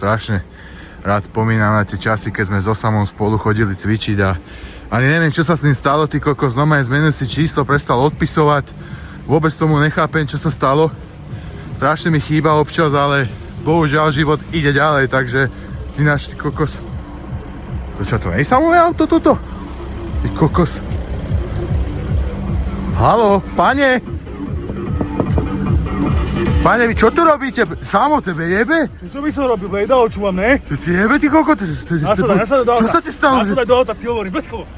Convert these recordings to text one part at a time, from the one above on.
Strašne rád spomínam na tie časy, keď sme so Samom spolu chodili cvičiť a ani neviem, čo sa s ním stalo, ty kokos, normálne zmenil si číslo, prestal odpisovať, vôbec tomu nechápem, čo sa stalo. Strašne mi chýba občas, ale bohužiaľ život ide ďalej, takže ináč, ty kokos. To čo to, nie je Samové auto toto? Ty kokos. Haló, pane! Pane, vy čo tu robíte? Samo tebe jebe? Čo by som robil, blej, do oču mám, ne? Ty ti jebe, ty kokot? Nasadaj do auta. Čo sa ti stalo? Nasadaj do auta, ti hovorím, bleskovo.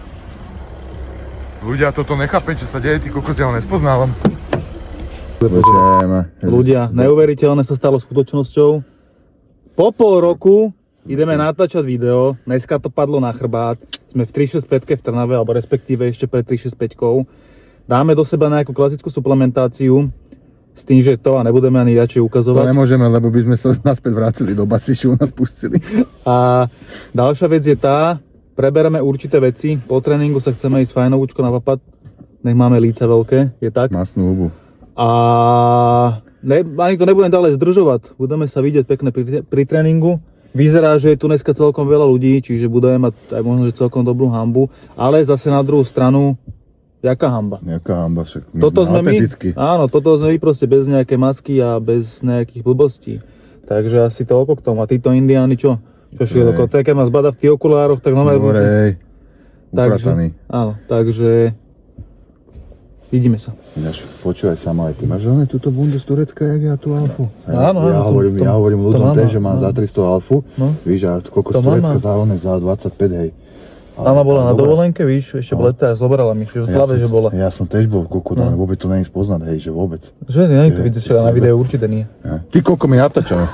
Ľudia, toto nechápem, čo sa deje, ty kokos, ja ho nespoznávam. Ľudia, neuveriteľné sa stalo skutočnosťou. Po pol roku ideme natáčať video, dneska to padlo na chrbát. Sme v 365 v Trnave, alebo respektíve ešte pred 365. Dáme do seba nejakú klasickú suplementáciu. S tým, že to a nebudeme ani radšej ukazovať. To nemôžeme, lebo by sme sa naspäť vrátili do basišu, nás pustili. A ďalšia vec je tá, prebereme určité veci. Po tréningu sa chceme ísť fajnovúčko na papad. Nech máme líca veľké, je tak? Masnú hubu. A ani to nebudem ďalej zdržovať. Budeme sa vidieť pekne pri tréningu. Vyzerá, že je tu dneska celkom veľa ľudí, čiže budeme mať aj možno, že celkom dobrú hanbu. Ale zase na druhú stranu, jaká hanba? Jaká hanba, však my toto sme autenticky. Áno, toto sme my proste bez nejaké masky a bez nejakých blbostí. Takže asi toľko k tomu. A títo indiáni čo? Čo šiel okolo? Keď ma zbada v tých okulároch, tak no Dobre, uprataný. Áno, takže vidíme sa. Ináč, počúvaj sama, aj ty máš len túto bundu z Turecka, jak ja tú alfu? Áno, ja hovorím ľuďom že mám za 300 alfu, no. Víš, a koľko z Turecka za 25, hej. Mama bola na dovolenke, víš, ešte v lete a zobrala mi, že v Slave, že bola. Ja som tiež bol kokot, ale vôbec to není spoznať, hej, že vôbec. Že nie, to vidíš, na videu určite nie. Ty koľko mi natáčame.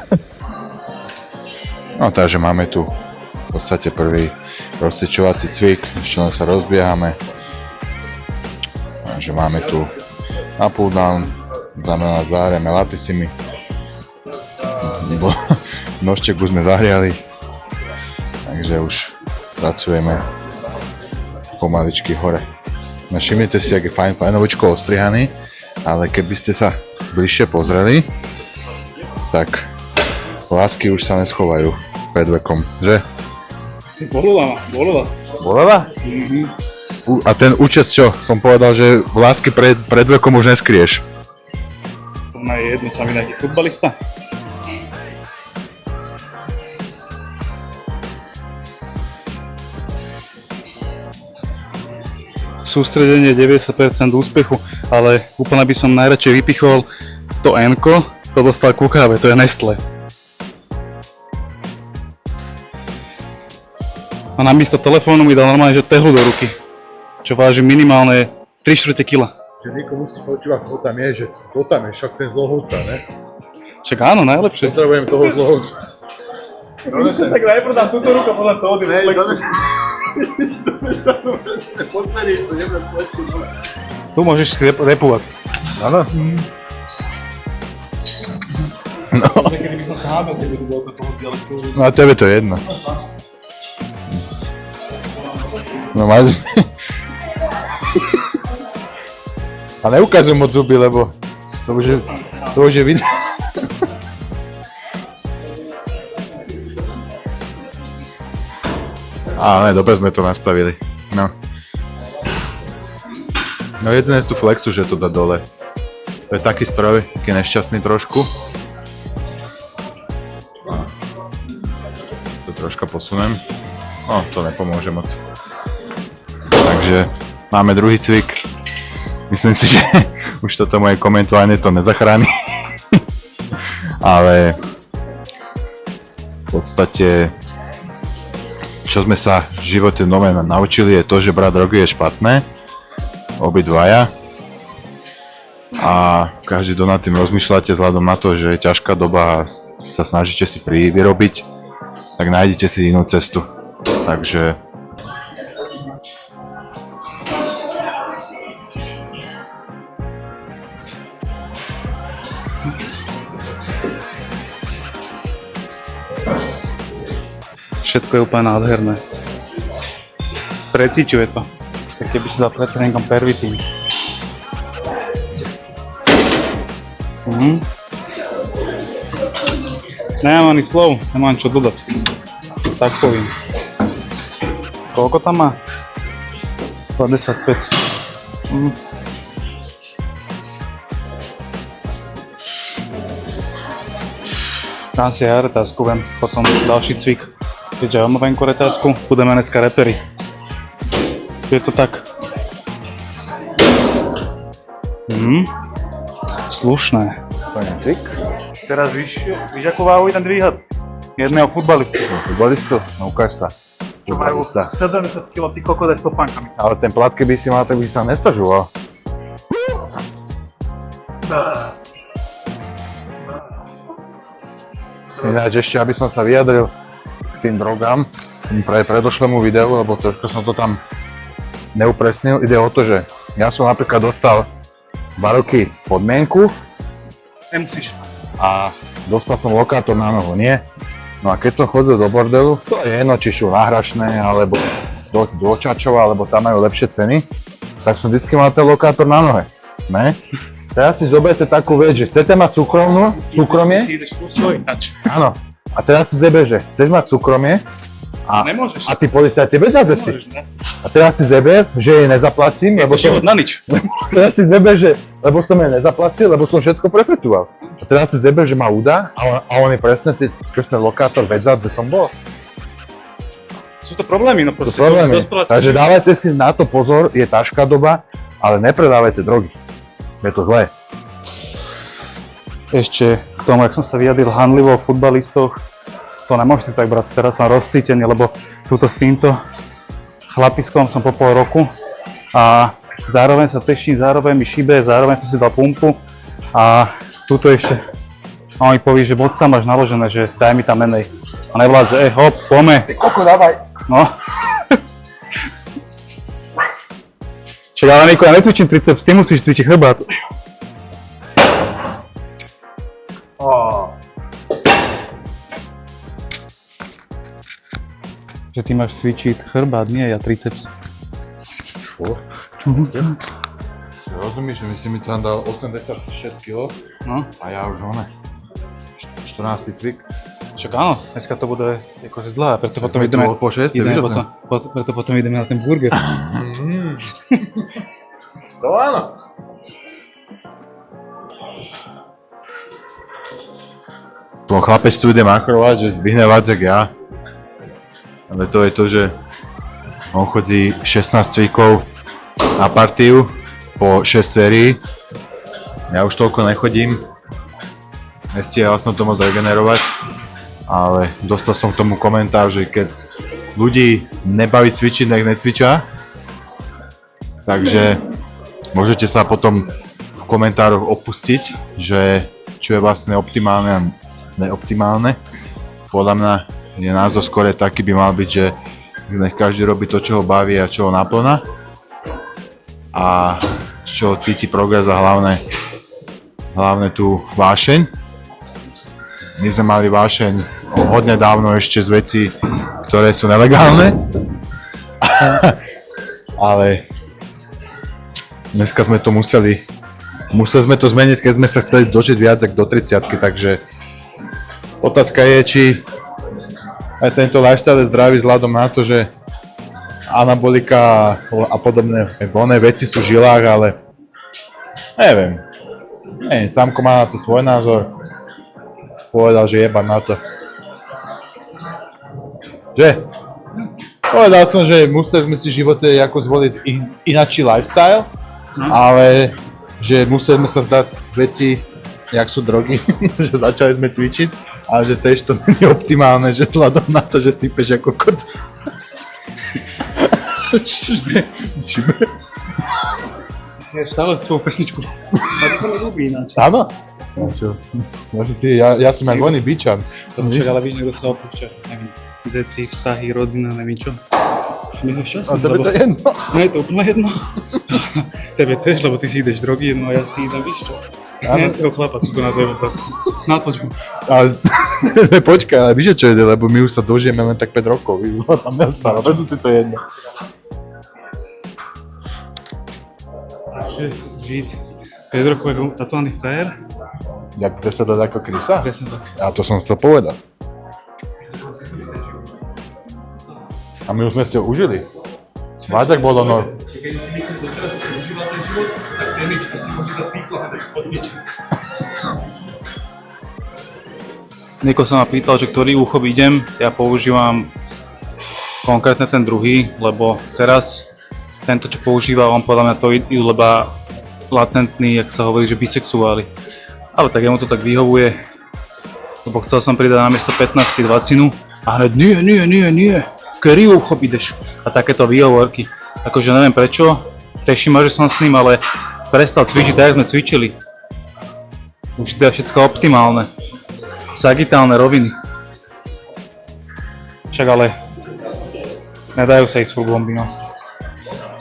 No takže máme tu v podstate prvý rozcvičovací cvik, ešte len sa rozbiehame. Takže máme tu na pull down, znamená zahrieme latisimi. Nožček už sme zahriali, takže už pracujeme pomaličky hore. No všimnite si, jak je fajnovičko ostrihaný, ale keby ste sa bližšie pozreli, tak lásky už sa neschovajú pred vekom, že? Bolela? A ten účes čo? Som povedal, že lásky pred vekom už neskrieš. To je jedno, tam je nejaký futbalista. Sústredenie 90% úspechu, ale úplne by som najradšej vypichol to N-ko, to dostal ku káve, to je Nestlé. A namiesto telefónu mi dal normálne, že tehlu do ruky, čo váži minimálne 3/4 kg. Že niekomu musí počúvať, kto tam je, že kto tam je, však ten zlohovca, ne? Však áno, najlepšie. Pozdravujem toho zlohovca. Tak najprv dám túto ruku, podľa toho ty reflexu. Tu môžeš si repovať. Áno. No. No a tebe to je jedno. No máš... A neukazuj moc zuby, lebo to už je vidieť. Ale dobre sme to nastavili. No. No jediné z tú flexu, že to dá dole. To je taký stroj, taký nešťastný trošku. To troška posunem. No, to nepomôže moc. Takže máme druhý cvik. Myslím si, že už toto moje komentovanie to nezachráni. Ale v podstate čo sme sa v živote nové naučili je to, že brať drogy je špatné. Obidvaja. A každý, kto nad tým rozmýšľate vzhľadom na to, že je ťažká doba a sa snažíte si vyrobiť, tak nájdete si inú cestu. Takže Všetko je úplne nádherné. Precíťuje to. Tak keby si dal pred tréningom pervitín. Nemám ani slov, nemám čo dodať. Tak poviem. Koľko tam má? 55. Dám si aj retázku ven, potom ďalší cvik. Keďže ja mám venku retázku, budeme dneska reperi. Je to tak. Slušné. To je cvik. Teraz víš akú váhu idem dvíhať? Jedného futbalistu. Futbalistu? No ukáž sa. Futbalista. 70 kg ty kokot aj s topánkami. Ale ten plat, keby si mal, tak by sa nestažoval. Ináč ešte, aby som sa vyjadril k tým drogám, pre predošlému videu, lebo trošku som to tam neupresnil. Ide o to, že ja som napríklad dostal 2 roky podmienku. Nemusíš. A dostal som lokátor na nohu, nie? No a keď som chodil do bordelu, to je jedno, či sú náhrašné, alebo do Čačova, alebo tam majú lepšie ceny, tak som vždycky mal ten lokátor na nohe, ne? Teraz si zoberte takú vec, že chcete mať súkromie? Si ideš po svoj tač. Áno. A teraz si zebe, že chceš mať súkromie Nemôžeš. a ty policajt, ty bezhádze si. Nemôžeš, ne? A teraz si zebe, že jej nezaplacím, lebo som... Život na nič. Teraz si zebe, že lebo som jej nezaplatil, lebo som všetko prefetuval. A teraz si zebe, že ma udá a on je presne skresný lokátor vedzať, že som bol. Sú to problémy, no To proste. problémy. Takže dávajte si na to pozor, je ťažká doba, ale nepredávajte drogy. Je to zlé. Ešte k tomu, jak som sa vyjadril hanlivo o futbalistoch, to nemôžete tak brať, teraz som rozcítený, lebo túto s týmto chlapiskom som po pol roku a zároveň sa teším, zároveň mi šíbe, zároveň som si dal pumpu a túto ešte a on mi povie, že moc tam máš naložené, že daj mi tam menej. A nevládze, hop, pome. Koko, dávaj. No. Čak, ale Niko, ja netvičím triceps, ty musíš cvičiť chrbát. Že ty máš cvičiť chrbát, nie ja triceps. Čo? Rozumíš, že my si mi tam dal 86 kg No, a ja už 14. cvik. však áno, dneska to bude akože zlá, preto potom Bude ideme, to po 6, ideme vieš o potom, preto potom ideme na ten burger. To áno. Tom chlapec tu ide machrovať, že zdvihne vádzek ja. Ale to je to, že on chodí 16 cvikov na partiu po 6 sérií. Ja už toľko nechodím. Nestihal som to moc regenerovať. Ale dostal som k tomu komentár, že keď ľudí nebaví cvičiť, nech necvičia. Takže môžete sa potom v komentároch opustiť, že čo je vlastne optimálne a neoptimálne. Podľa mňa je názor skôr taký by mal byť, že nech každý robí to, čo ho baví a čo ho naplňa. A z čoho cíti progres a hlavne tú vášeň. My sme mali vášeň hodne dávno ešte z vecí, ktoré sú nelegálne. Ale dneska sme to museli sme to zmeniť, keď sme sa chceli dožiť viac ako do 30-ky, takže otázka je, či aj tento lifestyle je zdravý vzhľadom na to, že anabolika a podobné voľné veci sú v žilách, ale neviem. Sámko má na to svoj názor. Povedal, že jebať na to. Že? Povedal som, že museli sme si v živote ako zvoliť inačí lifestyle, ale že museli sme sa zdať veci, jak sú drogy, že začali sme cvičiť, ale že tiež to nie je optimálne, že vzhľadom na to, že sypeš ako kot. Si stále svoju pesničku. A to sa mi ľúbi ináč. Áno? Ja som jak voný bičan. Však ale víš, kto sa opúšťa, neviem, zeci, vztahy, rodzina, neviem čo. My sme šťastní, A tebe to je jedno. No je to úplne jedno. Tebe tež, lebo ty si ideš drogy, no ja si idem, víš čo. Áno. Toho chlapa, tu na tvoju otázku. Na to čo. Ale počkaj, ale víš čo ide, lebo my už sa dožijeme len tak 5 rokov, už sa neostalo, preto si to jedno. Takže žiť 5 rokov ako tatovaný frajer, Jak 10 let ako Krisa? Presne tak. A to som chcel povedať. A my už sme si ho užili. Vádzak bolo, no... Keď si myslíš, že teraz si užíval ten život, tak tenička si môže dať výklad, tak podnička. Niko sa ma pýtal, že ktorý úchop idem, ja používam konkrétne ten druhý, lebo teraz tento, čo používa, on podľa mňa to idú, lebo latentný, jak sa hovorí, že bisexuáli. Ale tak jemu to tak vyhovuje, lebo chcel som pridať na miesto 15 20 a hneď nie, ktorý úchop ideš? A takéto výhovorky. Akože neviem prečo, teší ma, že som s ním, ale prestal cvičiť tak, jak sme cvičili. Už je všetko optimálne. Sagitálne roviny. Však ale nedajú sa ísť full bomby, no.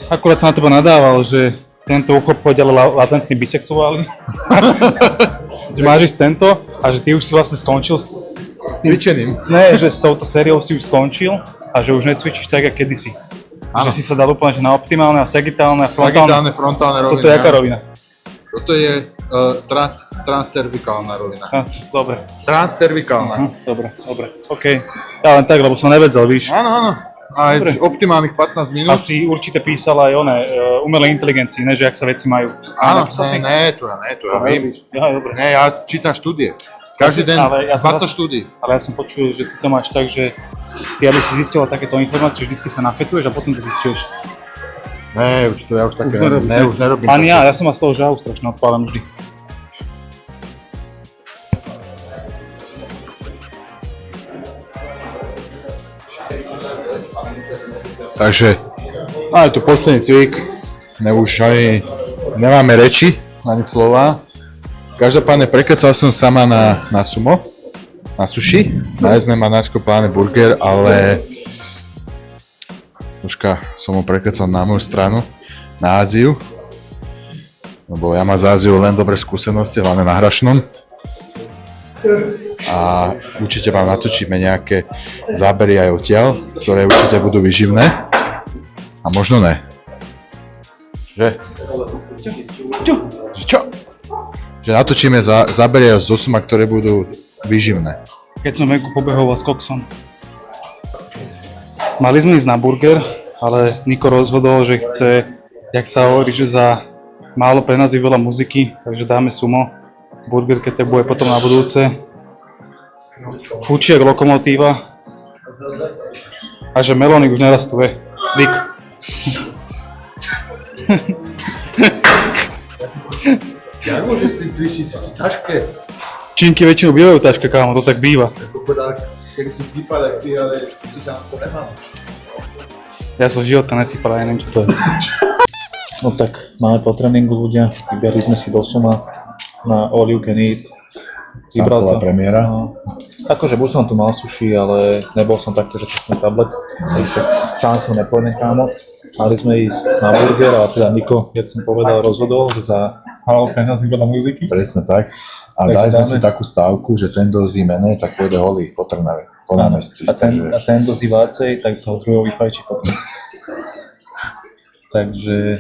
Akurát som na teba nadával, že tento uchop chodí ale latentní bisexuáli. Že máš ísť tento a že ty už si vlastne skončil s Cvičeným. Ne, že s touto sériou si už skončil a že už necvičíš tak, ako kedysi. Že si sa dal úplne že na optimálne a sagitálne a frontálne. Frontálne roviny. Toto je aká rovina? Toto je transcervikálna rovina. Dobre. Transcervikálna. Dobre. OK. Ja len tak, lebo som nevedel, víš. Áno. Aj Dobre. optimálnych 15 minút. Asi určite písal aj umelej inteligencii, ne, že jak sa veci majú. Áno, Napísal si? ne, to ja viem. Ja, dobre. Ne, ja čítam štúdie. Každý deň Ale ja som 20 zas- štúdií. Ale ja som počul, že ty to máš tak, že ty, aby si zistila takéto informácie, vždycky sa nafetuješ a potom to zistuješ. Ne, už to ja už také, nerobíš, ne, už nerobím. Ani také. ja som ma z toho žáhu strašne odpálam vždy. Takže, ale tu posledný cvik, už ani nemáme reči, ani slova. Každopádne prekecal som sama na sumo, na sushi. Sme ma najskôr plánne burger, ale troška som ho prekecal na moju stranu, na Áziu. Lebo ja mám z Áziu len dobré skúsenosti, hlavne na Hrašnom. A určite vám natočíme nejaké zábery aj odtiaľ, ktoré určite budú vyživné. A možno ne. Že? Čo? Že natočíme zábery aj zo suma, ktoré budú vyživné. Keď som venku pobehoval s koksom. Mali sme ísť na burger, ale Niko rozhodol, že chce, jak sa hovorí, že za málo pre nás je veľa muziky, takže dáme sumo. Burger, keď tak bude potom na budúce. Fučí jak lokomotíva. A že melónik už nerastuje. Dik. Jak môžeš s tým cvičiť? Ťažké. Činky väčšinou bývajú taške, kámo, to tak býva. Keby si sypal, tak ty, ale ty sa to nemám. Ja som v živote nesypal, ja neviem, čo to je. No tak, máme po tréningu ľudia, vyberali sme si do suma na All You Can Eat. Sámková premiéra. No. Akože buď som tu mal sushi, ale nebol som takto, že cez ten tablet, takže sám som nepôjdem, kámo. Mali sme ísť na burger a teda Niko, jak som povedal, rozhodol, že za málo peniazí veľa muziky. Presne tak. A Takže dali sme dáme- si takú stávku, že ten dozí menej, tak pôjde holý po Trnave, po námestí. A ten dozí vácej, tak toho druhého vyfajčí potom. Takže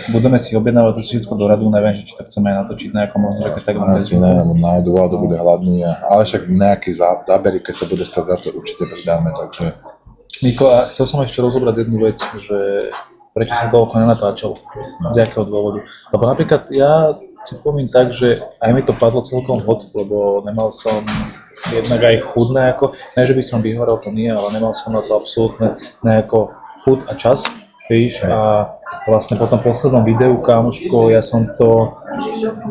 budeme si objednávať to všetko do radu, neviem, že či to chceme aj natočiť nejako možno, že keď tak Asi neviem, na dôvodu bude hladný, ale však nejaký zábery, keď to bude stať za to, určite pridáme, takže... Niko, a chcel som ešte rozobrať jednu vec, že prečo som toľko nenatáčal, z jakého dôvodu. Lebo napríklad ja si poviem tak, že aj mi to padlo celkom hod, lebo nemal som jednak aj chuť nejako, ne že by som vyhorel, to nie, ale nemal som na to absolútne nejako chuť a čas, víš, a vlastne po tom poslednom videu, kámoško, ja som to,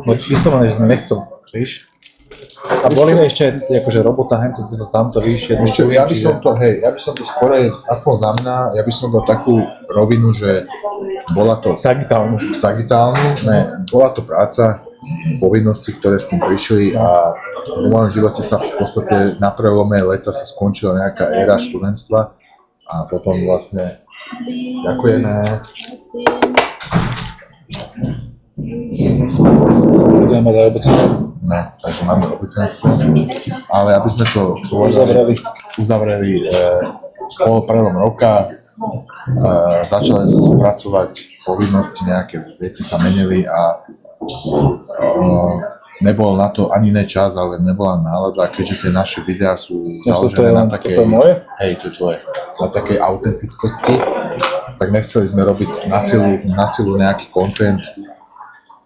no vyslovene, že som nechcel, víš. A boli ešte akože robota, hento, tamto, víš, jedno. Ešte, ja by som to skôr, aspoň za mňa, ja by som dal takú rovinu, že bola to Sagitálnu. bola to práca, povinnosti, ktoré s tým prišli a v mojom živote sa v podstate na prelome leta sa skončila nejaká éra študentstva a potom vlastne ďakujeme. Budeme mať aj obecenstvo. No, takže máme obecenstvo, ale aby sme to uzavreli po prelom roka, začali pracovať povinnosti, nejaké veci sa menili a nebol na to ani čas, ale nebola nálada, keďže tie naše videá sú založené na takej... Toto je moje? Hej, to je tvoje. Na takej autentickosti, tak nechceli sme robiť na silu nejaký content,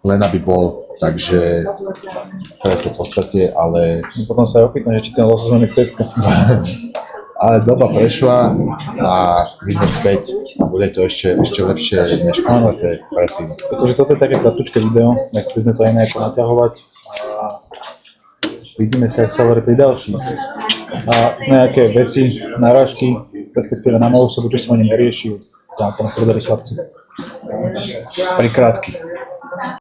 len aby bol, takže preto v podstate, ale... Potom sa aj opýtam, že či ten losos len je z Teska. Ale doba prešla a my sme späť a bude to ešte lepšie než podstate predtým. Takže toto je také kratučké video, nechceli sme to aj nejako naťahovať a vidíme sa, ak sa hovorí pri ďalších. A nejaké veci, narážky, respektíve na moju osobu, čo som ani neriešil, tam potom pridali chlapci. Prikrátky.